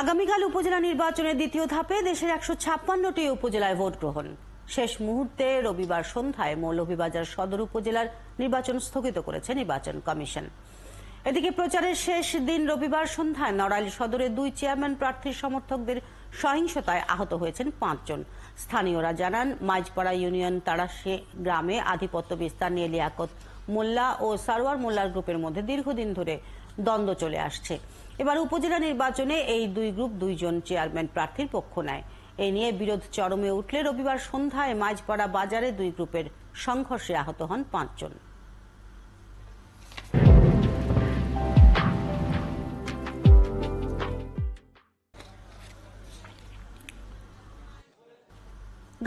আগামীকাল উপজেলা নির্বাচনের দ্বিতীয় ধাপে দেশের ১৫৬টি উপজেলায় ভোট গ্রহণ। শেষ মুহূর্তে রবিবার সন্ধ্যায় মৌলভীবাজার সদর উপজেলার নির্বাচন স্থগিত করেছে নির্বাচন কমিশন। এদিকে প্রচারের শেষ দিন রবিবার সন্ধ্যায় নড়াইল সদরে 2 চেয়ারম্যান প্রার্থীর সমর্থকদের সহিংসতায় আহত হয়েছেন 5 জন। স্থানীয়রা জানান, মাইজপাড়া ইউনিয়ন তারাশে গ্রামে আধিপত্য বিস্তার নিয়ে লিয়াকত মোল্লা ও সারোয়ার মোল্লার গ্রুপের মধ্যে দীর্ঘদিন ধরে দ্বন্দ্ব চলে আসছে। এবার উপজেলা নির্বাচনে এই 2 গ্রুপ 2 জন চেয়ারম্যান প্রার্থীর পক্ষ নেয়। এই নিয়ে বিরোধ চরমে উঠলে রবিবার সন্ধ্যায় মাইজপাড়া বাজারে 2 গ্রুপের সংঘর্ষে আহত হন 5 জন।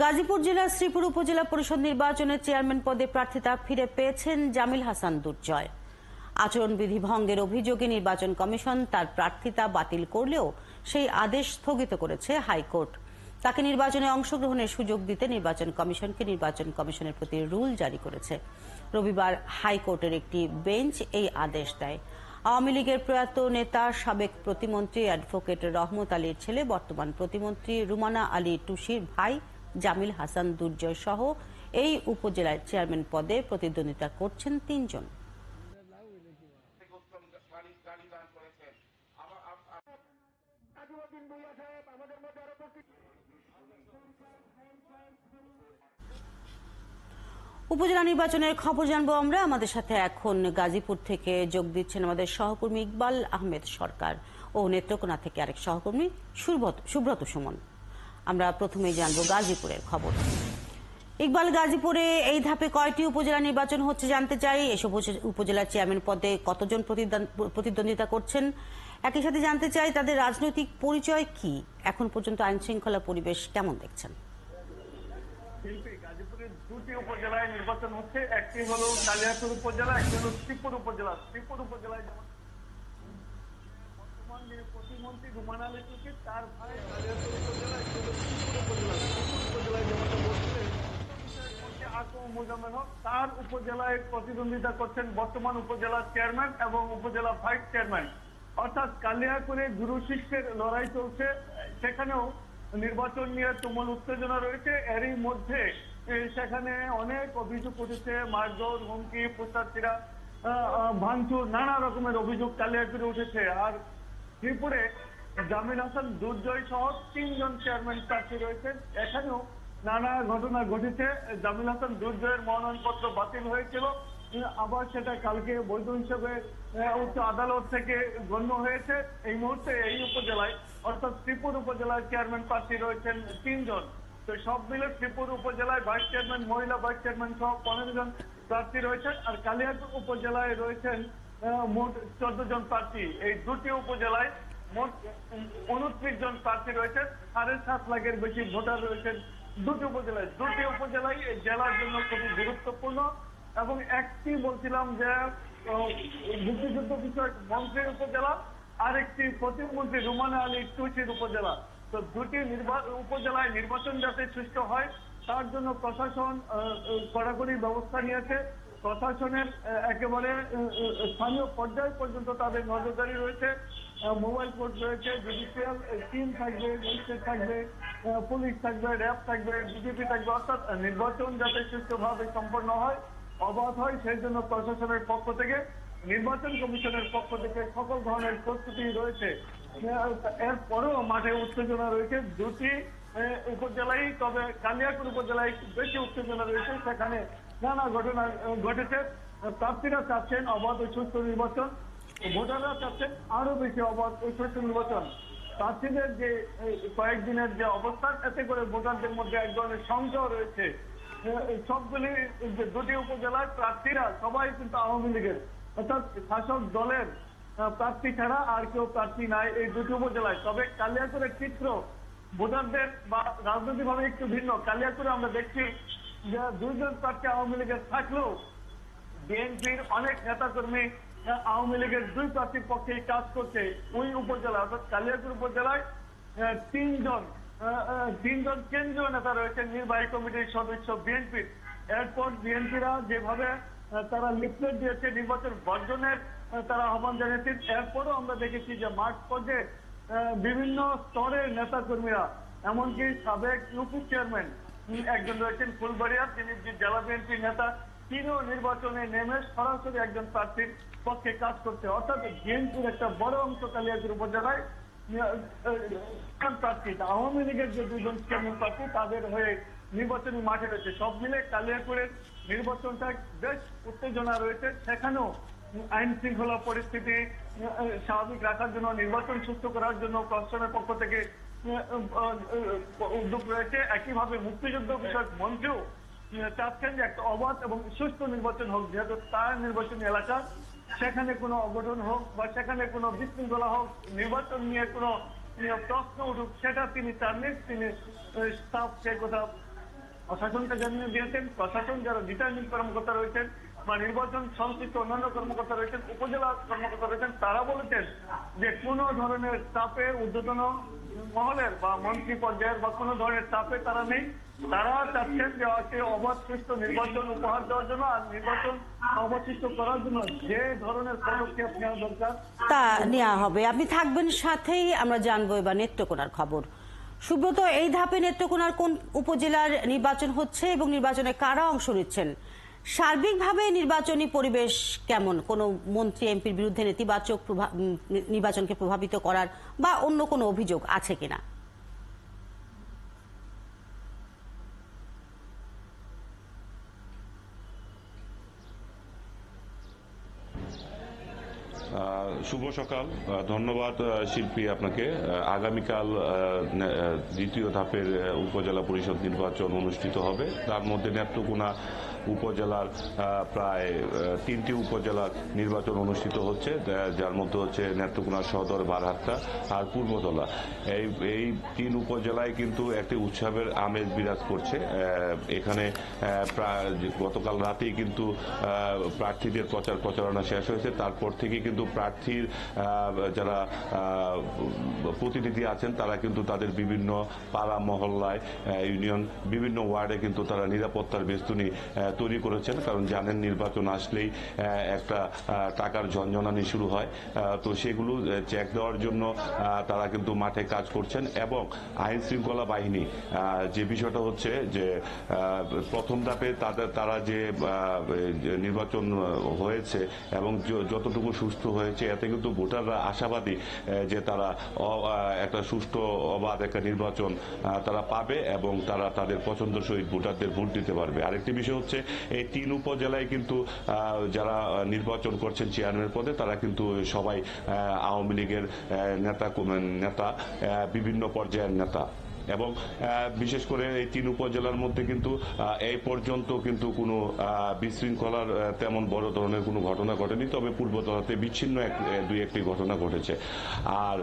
গাজীপুর জেলার শ্রীপুর উপজেলা পরিষদ নির্বাচনের চেয়ারম্যান পদে প্রার্থিতা ফিরে পেয়েছেন জামিল হাসান দুর্জয়। আচরণবিধি ভঙ্গের অভিযোগে নির্বাচন কমিশন তার প্রার্থিতা বাতিল করলেও সেই আদেশ স্থগিত করেছে হাইকোর্ট। তাকে নির্বাচনে অংশগ্রহণের সুযোগ দিতে নির্বাচন কমিশনের প্রতি রুল জারি করেছে। রবিবার হাইকোর্টের একটি বেঞ্চ এই আদেশ দেয়। আওয়ামী লীগের প্রয়াত নেতা সাবেক প্রতিমন্ত্রী অ্যাডভোকেট রহমত আলীর ছেলে বর্তমান প্রতিমন্ত্রী রুমানা আলী টুসির ভাই জামিল হাসান দুর্জয় সহ এই উপজেলার চেয়ারম্যান পদে প্রতিদ্বন্দ্বিতা করছেন 3 জন। উপজেলা নির্বাচনের খবর জানবো আমরা। আমাদের সাথে এখন গাজীপুর থেকে যোগ দিচ্ছেন আমাদের সহকর্মী ইকবাল আহমেদ সরকার ও নেত্রকোনা থেকে আরেক সহকর্মী সুব্রত সুমন। আমরা প্রথমেই জানবো গাজীপুরের খবর। ইকবাল, গাজীপুরে এই ধাপে কয়টি উপজেলা নির্বাচন হচ্ছে জানতে চাই। এসব উপজেলার চেয়ারম্যান পদে কতজন প্রতিদ্বন্দ্বিতা করছেন, একই সাথে জানতে চাই তাদের রাজনৈতিক পরিচয় কি, এখন পর্যন্ত আইন শৃঙ্খলা পরিবেশ কেমন দেখছেন? গাজীপুরের 2টি উপজেলায় নির্বাচন হচ্ছে। একটি হলো কালিয়াকৈর উপজেলা, একটি হলো শ্রীপুর উপজেলা। শ্রীপুর উপজেলায় যেমন বর্তমান প্রতিমন্ত্রী রুমানা আলী টুসি, তার ভাই কালিয়াকৈর উপজেলা, একটি হলো শ্রীপুর উপজেলা। শ্রীপুর উপজেলায় যেমন বলছে মুজাম্মেল হক, তার উপজেলায় প্রতিদ্বন্দ্বিতা করছেন বর্তমান উপজেলা চেয়ারম্যান এবং উপজেলা ভাইস চেয়ারম্যান। অর্থাৎ কালিয়াকৈরে গুরু শিষ্যের লড়াই চলছে, সেখানেও নির্বাচন নিয়ে তুমুল উত্তেজনা রয়েছে। এরই মধ্যে সেখানে অনেক অভিযোগ উঠেছে, মারধর, হুমকি, পোস্টারচিরা, ভাঙচুর, নানা রকমের অভিযোগ কালিয়াকৈরে উঠেছে। আর শ্রীপুরে জামিল হাসান দুর্জয় সহ 3 জন চেয়ারম্যান প্রার্থী রয়েছেন, এখানেও নানা ঘটনা ঘটেছে। জামিল হাসান দুর্জয়ের মনোনয়নপত্র বাতিল হয়েছিল, আবার সেটা কালকে বৈধ হিসেবে উচ্চ আদালত থেকে গণ্য হয়েছে। এই মুহূর্তে এই উপজেলায় অর্থাৎ শ্রীপুর উপজেলার চেয়ারম্যান প্রার্থী রয়েছেন 3 জন। তো সব মিলে শ্রীপুর উপজেলায় ভাইস চেয়ারম্যান, মহিলা ভাইস চেয়ারম্যান সহ 15 জন প্রার্থী রয়েছেন। আর কালিয়াকৈর উপজেলায় রয়েছেন মোট 14 জন প্রার্থী। এই 2টি উপজেলায় মোট 29 জন প্রার্থী রয়েছেন। 7.5 লাখের বেশি ভোটার রয়েছেন 2টি উপজেলায়। 2টি উপজেলায় এই জেলার জন্য খুবই গুরুত্বপূর্ণ। এবং একটি বলছিলাম যে মুক্তিযুদ্ধ বিষয়ক মন্ত্রীর উপজেলা, আরেকটি প্রতিমন্ত্রী রুমানা আলী টুসির উপজেলা। তো 2টি উপজেলায় নির্বাচন যাতে সুষ্ঠু হয় তার জন্য প্রশাসন কড়াকড়ি ব্যবস্থা নিয়েছে। প্রশাসনের একেবারে স্থানীয় পর্যায় পর্যন্ত তাদের নজরদারি রয়েছে, মোবাইল কোর্ট রয়েছে, জুডিশিয়াল টিম থাকবে, ম্যাজিস্ট্রেট থাকবে, পুলিশ থাকবে, র্যাব থাকবে, বিজেপি থাকবে। অর্থাৎ নির্বাচন যাতে সুষ্ঠুভাবে সম্পন্ন হয়, অবাধ হয়, সেই জন্য প্রশাসনের পক্ষ থেকে, নির্বাচন কমিশনের পক্ষ থেকে সকল ধরনের প্রস্তুতি রয়েছে। এরপরেও মাঠে উত্তেজনা রয়েছে 2টি উপজেলায়, তবে কালিয়াকৈর উপজেলায় বেশি উত্তেজনা রয়েছে। সেখানে নানা ঘটনা ঘটেছে। প্রার্থীরা চাচ্ছেন অবাধ ও সুষ্ঠু নির্বাচন, ভোটাররা চাচ্ছেন আরো বেশি অবাধ ও সুষ্ঠু নির্বাচন। প্রার্থীদের যে কয়েকদিনের যে অবস্থান, এতে করে ভোটারদের মধ্যে এক ধরনের সংশয় রয়েছে। সবগুলি যে 2টি উপজেলার প্রার্থীরা সবাই কিন্তু আওয়ামী লীগের, অর্থাৎ শাসক দলের প্রার্থী ছাড়া আর কেউ প্রার্থী নাই এই 2টি উপজেলায়। তবে কালিয়াকৈরের চিত্র ভোটারদের বা রাজনৈতিকভাবে একটু ভিন্ন। কালিয়াকৈরে আমরা দেখছি যে 2 জন প্রার্থী আওয়ামী লীগের থাকলেও বিএনপির অনেক নেতাকর্মী আওয়ামী লীগের 2 প্রার্থীর পক্ষেই কাজ করছে ওই উপজেলা। অর্থাৎ কালিয়াকৈর উপজেলায় 3 জন কেন্দ্রীয় নেতা রয়েছেন, নির্বাহী কমিটির সদস্য বিএনপির। এরপর বিএনপিরা যেভাবে তারা লিফলেট দিয়েছে নির্বাচন বর্জনের, তারা আহ্বান জানিয়েছেন। এরপরও আমরা দেখেছি যে মাঠ পর্যায়ে বিভিন্ন স্তরের নেতা কর্মীরা, এমনকি সাবেক ইউপি চেয়ারম্যান একজন রয়েছেন ফুলবাড়িয়া, তিনি জেলা বিএনপি নেতা, তিনিও নির্বাচনে নেমে সরাসরি একজন প্রার্থীর পক্ষে কাজ করছে। অর্থাৎ বিএনপির একটা বড় অংশ কালিয়াকৈর উপজেলায় প্রার্থী, আওয়ামী লীগের যে দুজন চেয়ারম্যান প্রার্থী তাদের হয়ে নির্বাচনী মাঠে রয়েছে। সব মিলে কালিয়াকৈরের নির্বাচনটা বেশ উত্তেজনা রয়েছে। সেখানেও আইন শৃঙ্খলা পরিস্থিতি স্বাভাবিক রাখার জন্য, নির্বাচন সুস্থ করার জন্য প্রশাসনের পক্ষ থেকে উদ্যোগ রয়েছে। একইভাবে মুক্তিযুদ্ধ বিষয়ক মন্ত্রীও চাচ্ছেন যে একটা অবাধ এবং সুষ্ঠু নির্বাচন হোক, যেহেতু তার নির্বাচনী এলাকা, সেখানে কোনো অঘটন হোক বা সেখানে কোনো বিশৃঙ্খলা হোক, নির্বাচন নিয়ে কোনো প্রশ্ন উঠুক, সেটা তিনি চাননি। তিনি স্টাফ সেই কথা প্রশাসনকে জানিয়ে দিয়েছেন। প্রশাসন যারা রিটার্নিং কর্মকর্তা রয়েছেন বা নির্বাচন সংশ্লিষ্ট অন্যান্য কর্মকর্তা রয়েছেন, উপজেলা কর্মকর্তা রয়েছেন, তারা বলেছেন যে কোনো ধরনের চাপে ঊর্ধ্বতন মহলের বা মন্ত্রী পর্যায়ের বা কোনো ধরনের চাপে তারা নেই। তারা চাচ্ছেন যে অবাধ সুষ্ঠু নির্বাচন উপহার দেওয়ার জন্য আর নির্বাচন অবশিষ্ট করার জন্য যে ধরনের পদক্ষেপ নেওয়া দরকার তা নেওয়া হবে। আপনি থাকবেন সাথেই, আমরা জানবো এবার নেত্রকোনার খবর। সুব্রত, এই ধাপে নেত্রকোনার কোন উপজেলার নির্বাচন হচ্ছে এবং নির্বাচনে কারা অংশ নিচ্ছেন? সার্বিকভাবে নির্বাচনী পরিবেশ কেমন? কোনো মন্ত্রী এমপির বিরুদ্ধে নেতিবাচক নির্বাচনকে প্রভাবিত করার বা অন্য কোনো অভিযোগ আছে কিনা? শুভ সকাল। ধন্যবাদ শিল্পী আপনাকে। আগামীকাল দ্বিতীয় ধাপের উপজেলা পরিষদ নির্বাচন অনুষ্ঠিত হবে। তার মধ্যে নেত্রকোনা উপজেলার প্রায় 3টি উপজেলার নির্বাচন অনুষ্ঠিত হচ্ছে, যার মধ্যে হচ্ছে নেত্রকোনা সদর, বারহাট্টা আর পূর্বতলা। এই 3 উপজেলায় কিন্তু একটি উৎসবের আমেজ বিরাজ করছে। এখানে গতকাল রাতেই কিন্তু প্রার্থীদের প্রচারণা শেষ হয়েছে। তারপর থেকে কিন্তু প্রার্থীর যারা প্রতিনিধি আছেন তারা কিন্তু তাদের বিভিন্ন পাড়া মহল্লায়, ইউনিয়ন, বিভিন্ন ওয়ার্ডে কিন্তু তারা নিরাপত্তার বেষ্টনী তৈরি করেছেন। কারণ জানেন নির্বাচন আসলেই একটা টাকার ঝনঝনানি শুরু হয়। তো সেগুলো চেক দেওয়ার জন্য তারা কিন্তু মাঠে কাজ করছেন। এবং আইন শৃঙ্খলা বাহিনী যে বিষয়টা হচ্ছে যে প্রথম ধাপে তারা যে নির্বাচন হয়েছে এবং যতটুকু সুষ্ঠু হয়েছে, এতে কিন্তু ভোটাররা আশাবাদী যে তারা একটা সুষ্ঠু অবাধ একটা নির্বাচন তারা পাবে এবং তারা তাদের পছন্দসই ভোটারদের ভোট দিতে পারবে। আরেকটি বিষয় হচ্ছে এই 3 উপজেলায় কিন্তু যারা নির্বাচন করছেন চেয়ারম্যান পদে, তারা কিন্তু সবাই আওয়ামী লীগের নেতা, বিভিন্ন পর্যায়ের নেতা। এবং বিশেষ করে এই 3 উপজেলার মধ্যে কিন্তু এই পর্যন্ত কিন্তু কোনো বিশৃঙ্খলার তেমন বড় ধরনের কোনো ঘটনা ঘটেনি। তবে পূর্বতলাতে বিচ্ছিন্ন দুই একটি ঘটনা ঘটেছে। আর